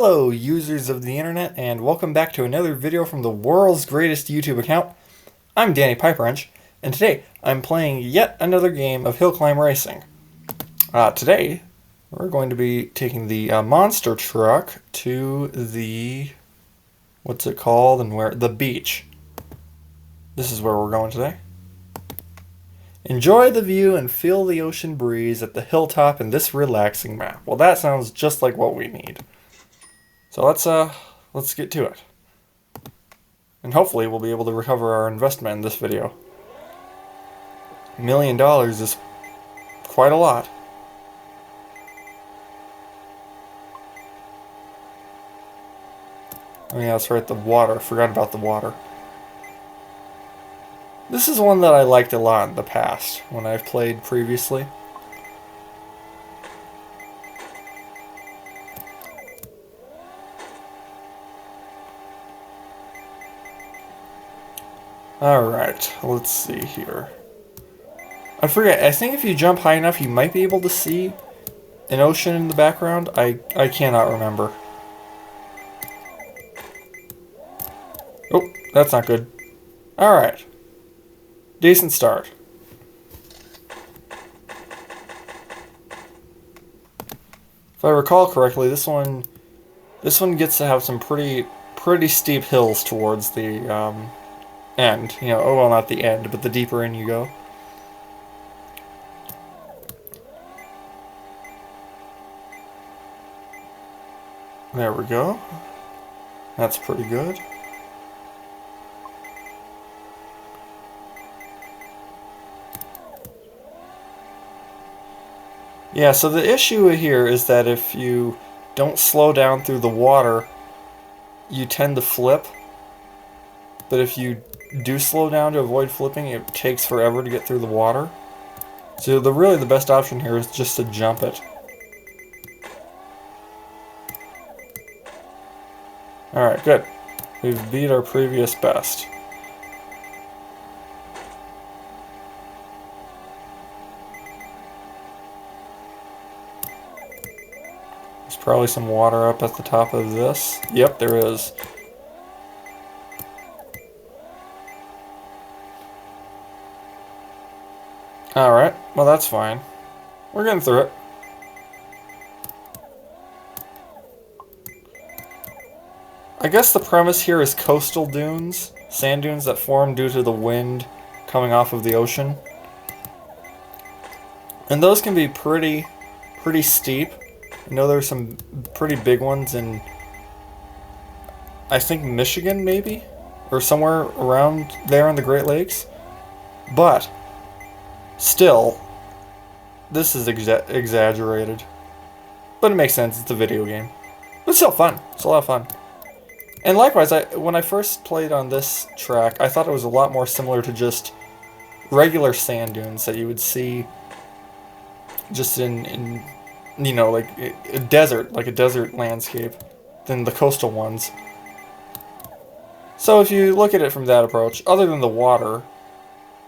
Hello, users of the internet, and welcome back to another video from the world's greatest YouTube account. I'm Danny Piperwrench, and today I'm playing yet another game of Hill Climb Racing. Today, we're going to be taking the monster truck to the... what's it called, and where? The beach. This is where we're going today. Enjoy the view and feel the ocean breeze at the hilltop in this relaxing map. Well, that sounds just like what we need. So let's get to it. And hopefully we'll be able to recover our investment in this video. $1 million is quite a lot. Oh yeah, that's right, the water. Forgot about the water. This is one that I liked a lot in the past, when I've played previously. Alright, let's see here. I forget, I think if you jump high enough you might be able to see an ocean in the background. I cannot remember. Oh, that's not good. Alright. Decent start. If I recall correctly, this one gets to have some pretty steep hills towards the end. You know, oh well, not the end, but the deeper in you go. There we go. That's pretty good. Yeah, so the issue here is that if you don't slow down through the water, you tend to flip. But if you do slow down to avoid flipping, it takes forever to get through the water. So really the best option here is just to jump it. Alright, good. We've beat our previous best. There's probably some water up at the top of this. Yep, there is. Alright, well that's fine. We're getting through it. I guess the premise here is coastal dunes, sand dunes that form due to the wind coming off of the ocean. And those can be pretty steep. I know there's some pretty big ones in, I think, Michigan maybe? Or somewhere around there in the Great Lakes. But, still, this is exaggerated. But it makes sense, it's a video game. But it's still fun. It's a lot of fun. And likewise, when I first played on this track, I thought it was a lot more similar to just regular sand dunes that you would see just in you know, like a desert landscape, than the coastal ones. So if you look at it from that approach, other than the water,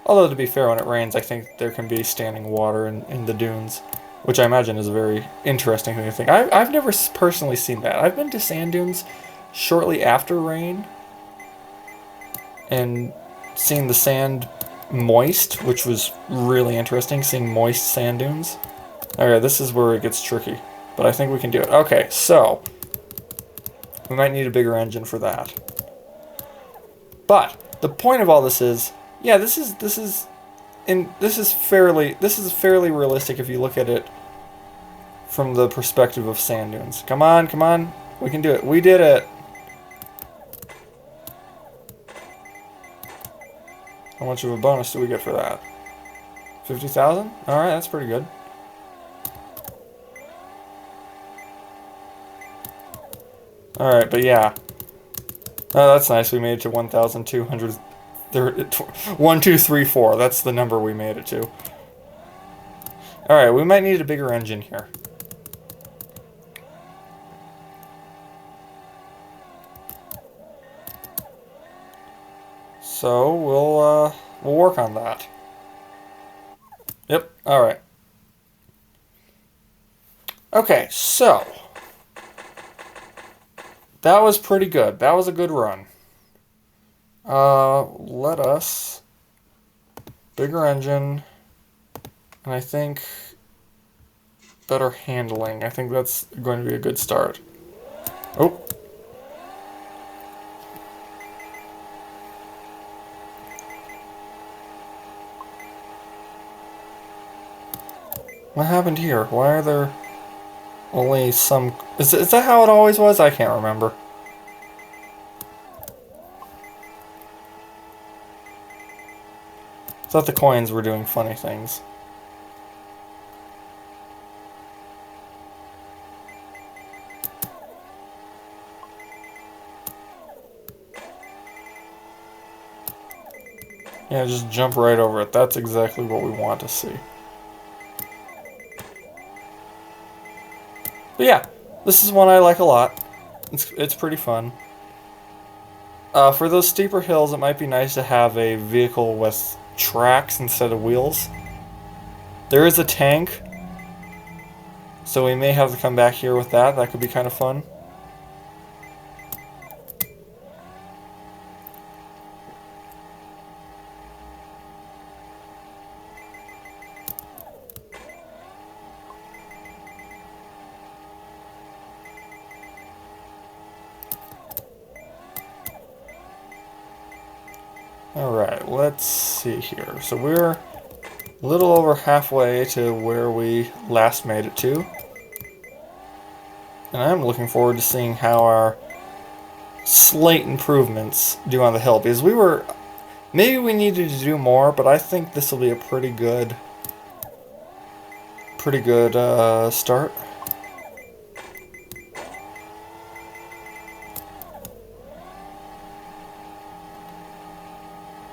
although to be fair, when it rains, I think there can be standing water in the dunes, which I imagine is a very interesting thing to think. I've never personally seen that. I've been to sand dunes shortly after rain, and seeing the sand moist, which was really interesting, seeing moist sand dunes. Okay, this is where it gets tricky, but I think we can do it. Okay, so we might need a bigger engine for that. But the point of all this is, yeah, this is fairly realistic if you look at it from the perspective of sand dunes. Come on, come on, we can do it. We did it. How much of a bonus do we get for that? 50,000? Alright, that's pretty good. Alright, but yeah. Oh, that's nice. We made it to 1,200. 1, 2, 3, 4. That's the number we made it to. Alright, we might need a bigger engine here. So we'll work on that. Yep. All right. Okay. So That was pretty good. That was a good run. Let us... Bigger engine. And I think... Better handling. I think that's going to be a good start. Oh. What happened here? Why are there only some... Is that how it always was? I can't remember. I thought the coins were doing funny things. Yeah, just jump right over it. That's exactly what we want to see. But yeah, this is one I like a lot. It's pretty fun. For those steeper hills, it might be nice to have a vehicle with tracks instead of wheels. There is a tank, so we may have to come back here with that. That could be kind of fun. Alright, let's see here. So we're a little over halfway to where we last made it to. And I'm looking forward to seeing how our slight improvements do on the hill. Because we were... Maybe we needed to do more, but I think this will be a pretty good start.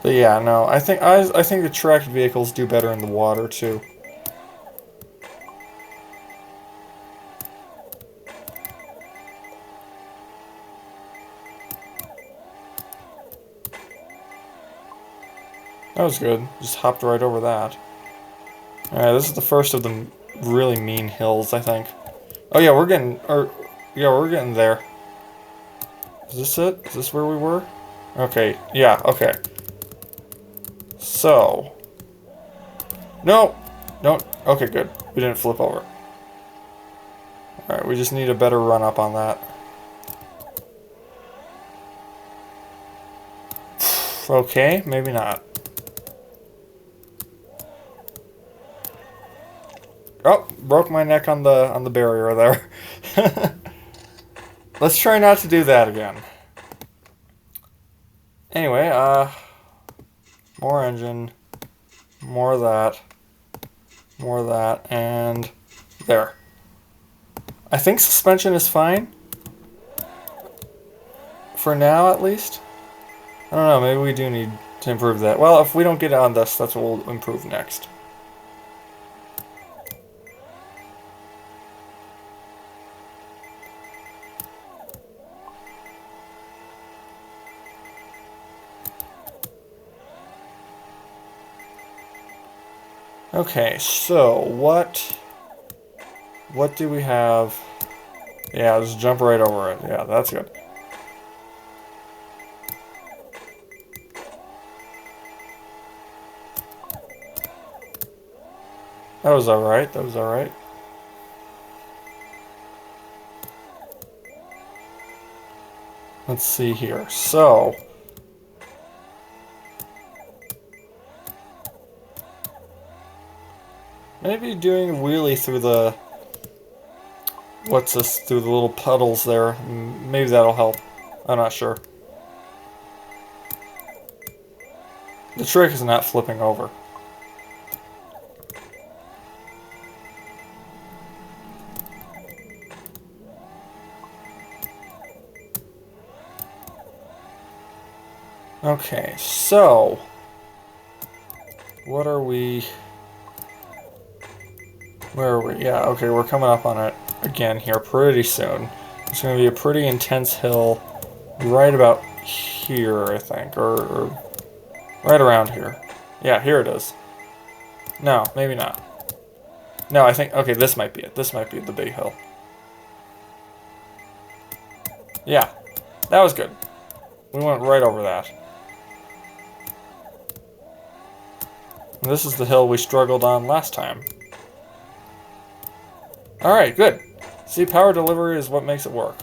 But yeah, no, I think the tracked vehicles do better in the water too. That was good. Just hopped right over that. Alright, this is the first of the really mean hills, I think. Oh yeah, we're getting there. Is this it? Is this where we were? Okay, yeah, okay. So... No! Don't... Okay, good. We didn't flip over. Alright, we just need a better run up on that. Okay, maybe not. Oh, broke my neck on the barrier there. Let's try not to do that again. Anyway, more engine, more of that, and there. I think suspension is fine. For now, at least. I don't know, maybe we do need to improve that. Well, if we don't get on this, that's what we'll improve next. Okay, so what do we have? Yeah, just jump right over it. Yeah, that's good. That was alright, that was alright. Let's see here. So... maybe doing a wheelie through the... What's this? Through the little puddles there. Maybe that'll help. I'm not sure. The trick is not flipping over. Okay, so... what are we... where are we? Yeah, okay, we're coming up on it again here pretty soon. It's going to be a pretty intense hill right about here, I think, or right around here. Yeah, here it is. No, maybe not. No, I think, okay, this might be it. This might be the big hill. Yeah, That was good. We went right over that. And this is the hill we struggled on last time. Alright, good. See, power delivery is what makes it work.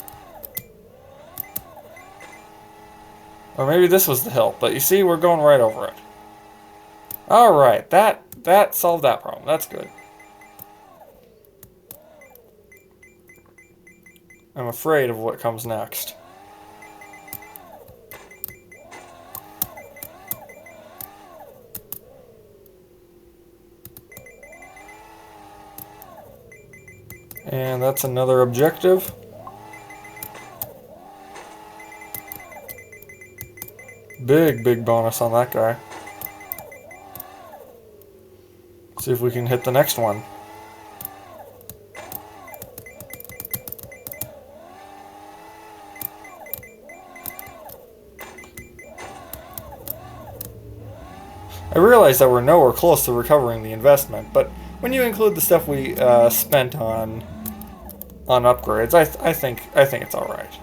Or maybe this was the hill, but you see, we're going right over it. Alright, that solved that problem. That's good. I'm afraid of what comes next. And that's another objective. Big bonus on that guy. See if we can hit the next one. I realize that we're nowhere close to recovering the investment, but when you include the stuff we spent on upgrades, I think it's all right.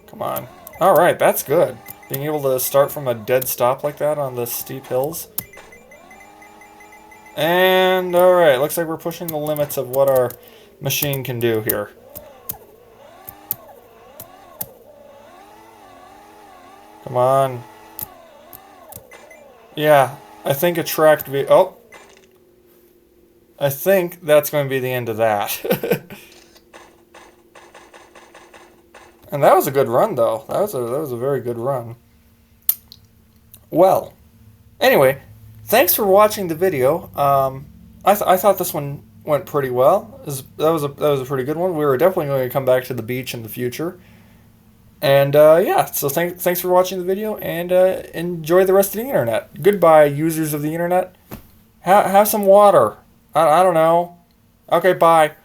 Come on. All right, that's good. Being able to start from a dead stop like that on the steep hills. And all right, looks like we're pushing the limits of what our machine can do here. Come on. Yeah, I think a tracked oh. I think that's going to be the end of that. And that was a good run, though. That was a very good run. Well, anyway, thanks for watching the video. I thought this one went pretty well. That was a pretty good one. We were definitely going to come back to the beach in the future. And yeah, so thanks for watching the video, and enjoy the rest of the internet. Goodbye, users of the internet. Have some water. I don't know. Okay, bye.